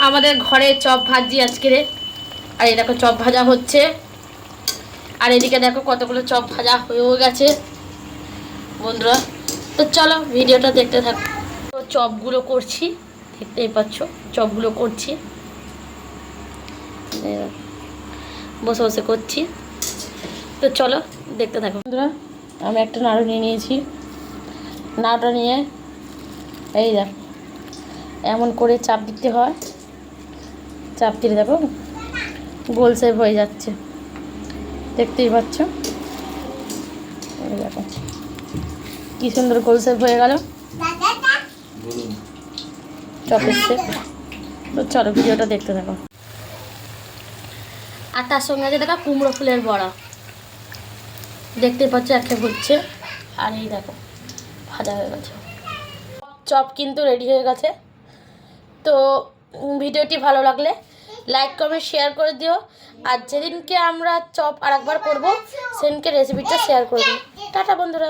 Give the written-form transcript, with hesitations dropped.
আমাদের ঘরে চপ ভাজি আজকে। আর এই দেখো চপ ভাজা হচ্ছে, আর এদিকে দেখো কতগুলো চপ ভাজা হয়েও গেছে বন্ধুরা। তো চলো ভিডিওটা দেখতে থাকো। তো চপগুলো করছি, দেখতেই পাচ্ছ চপগুলো করছি, বসে বসে করছি। তো চলো দেখতে থাকো বন্ধুরা। আমি একটা নাড়ু নিয়ে নিয়েছি, নাড়ুটা নিয়ে এই দেখো এমন করে চাপ দিতে হয়, চাপ দিলে দেখো গোল শেপ হয়ে যাচ্ছে, দেখতেই পাচ্ছ। দেখো কি সুন্দর গোল শেপ হয়ে গেল চপের শেপ। তো চলো ভিডিওটা দেখতে থাকো। আর তার সঙ্গে আছে দেখো কুমড়ো ফুলের বড়া, দেখতেই পাচ্ছ একটা হচ্ছে। আর এই দেখো ভাজা হয়ে গেছে, চপ কিন্তু রেডি হয়ে গেছে। তো ভিডিওটি ভালো লাগলে লাইক কমেন্ট শেয়ার করে দিও। আর যেদিনকে আমরা চপ আরেকবার করবো সেদিনকে রেসিপিটা শেয়ার করে দিও। টাটা বন্ধুরা।